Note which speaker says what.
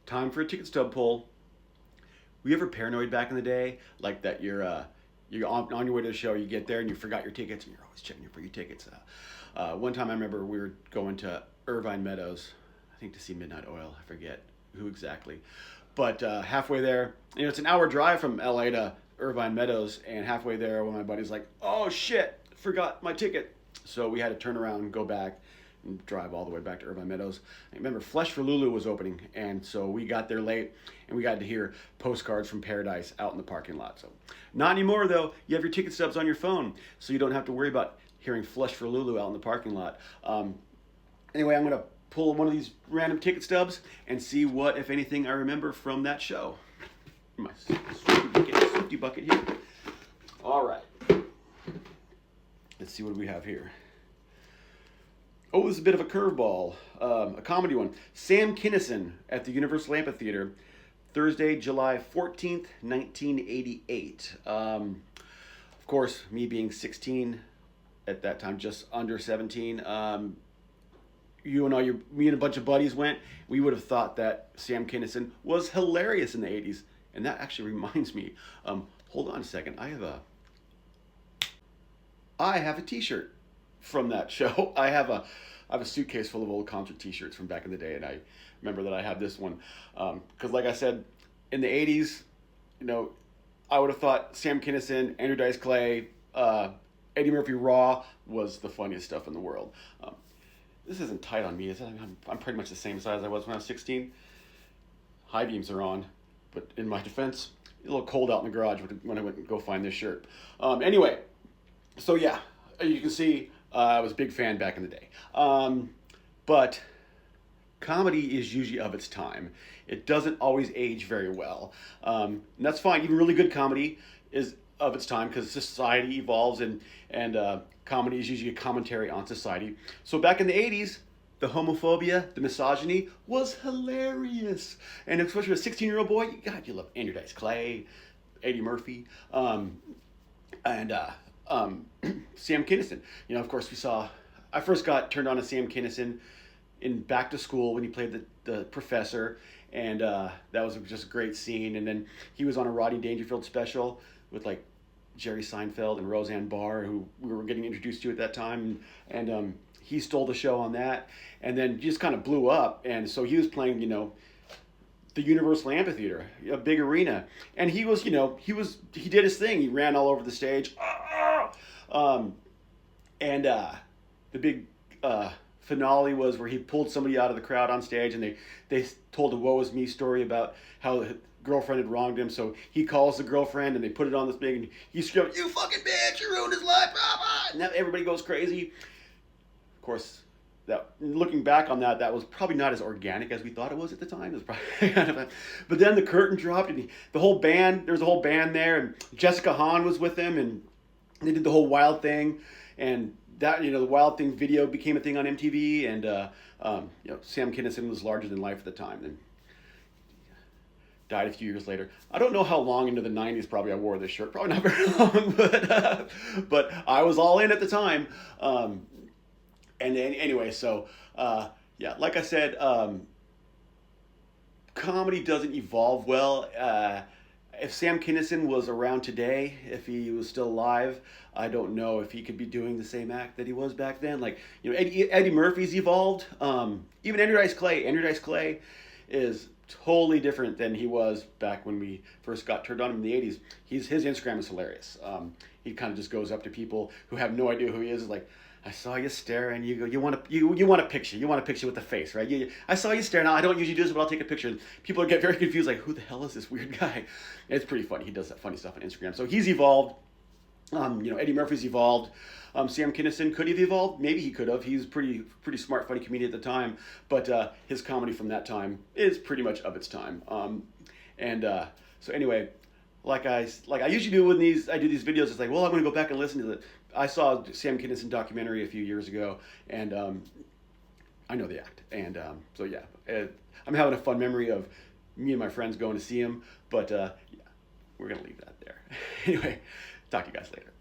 Speaker 1: Time for a ticket stub pull. Were you ever paranoid back in the day? Like that you're on your way to the show, you get there and you forgot your tickets and you're always checking for your tickets. One time I remember we were going to Irvine Meadows, I think to see Midnight Oil. I forget who exactly. But halfway there, it's an hour drive from LA to Irvine Meadows, and halfway there, one of my buddies like, "Oh shit, forgot my ticket." So we had to turn around and go back and drive all the way back to Irvine Meadows. I remember Flesh for Lulu was opening, and so we got there late, and we got to hear Postcards from Paradise out in the parking lot. So not anymore though. You have your ticket stubs on your phone, so you don't have to worry about hearing Flesh for Lulu out in the parking lot. Anyway, I'm gonna pull one of these random ticket stubs and see what, if anything, I remember from that show. My safety bucket here. All right. Let's see what we have here. Oh, this is a bit of a curveball, a comedy one. Sam Kinison at the Universal Amphitheater, Thursday, July 14th, 1988. Of course, me being 16 at that time, just under 17, me and a bunch of buddies went. We would have thought that Sam Kinison was hilarious in the 80s. And that actually reminds me, hold on a second. I have a t-shirt from that show. I have a suitcase full of old concert t-shirts from back in the day, and I remember that I have this one. Because like I said, in the 80s, I would have thought Sam Kinison, Andrew Dice Clay, Eddie Murphy Raw was the funniest stuff in the world. This isn't tight on me, is it? I'm pretty much the same size I was when I was 16. High beams are on, but in my defense, a little cold out in the garage when I went and go find this shirt. Anyway, so yeah, you can see I was a big fan back in the day. But comedy is usually of its time. It doesn't always age very well. And that's fine. Even really good comedy is of its time because society evolves and comedy is usually a commentary on society. So back in the 80s, the homophobia, the misogyny was hilarious. And especially a 16-year-old boy, God, you love Andrew Dice Clay, Eddie Murphy, and Sam Kinison. Of course, I first got turned on to Sam Kinison in Back to School when he played the professor, and that was just a great scene. And then he was on a Rodney Dangerfield special with like Jerry Seinfeld and Roseanne Barr, who we were getting introduced to at that time, and he stole the show on that, and then just kind of blew up. And so he was playing, the Universal Amphitheater, a big arena, and he did his thing. He ran all over the stage, and the big finale was where he pulled somebody out of the crowd on stage, and they told a "woe is me" story about how the girlfriend had wronged him. So he calls the girlfriend, and they put it on this big, and he screamed, "You fucking bitch! You ruined his life!" And now everybody goes crazy. Of course, that looking back on that was probably not as organic as we thought it was at the time. It was probably kind of but then the curtain dropped, and there was a whole band there, and Jessica Hahn was with them, and they did the whole Wild Thing, and that the Wild Thing video became a thing on MTV, and Sam Kinison was larger than life at the time, and died a few years later. I don't know how long into the 90s probably I wore this shirt. Probably not very long, but I was all in at the time. And anyway, so like I said, comedy doesn't evolve well. If Sam Kinison was around today, if he was still alive, I don't know if he could be doing the same act that he was back then. Like, Eddie Murphy's evolved. Even Andrew Dice Clay. Andrew Dice Clay is totally different than he was back when we first got turned on him in the 80s. His Instagram is hilarious. He kind of just goes up to people who have no idea who he is. Like, I saw you staring. You go. You want a picture. You want a picture with the face, right? I saw you staring. Now I don't usually do this, but I'll take a picture. And people get very confused, like, who the hell is this weird guy? And it's pretty funny. He does that funny stuff on Instagram. So he's evolved. Eddie Murphy's evolved. Sam Kinison, could he have evolved? Maybe he could have. He's pretty smart, funny comedian at the time. But his comedy from that time is pretty much of its time. So anyway, like I usually do when I do these videos, it's like, well, I'm going to go back and listen to it. I saw Sam Kinison documentary a few years ago, and I know the act. And so yeah, I'm having a fun memory of me and my friends going to see him. But yeah, we're going to leave that there. Anyway, talk to you guys later.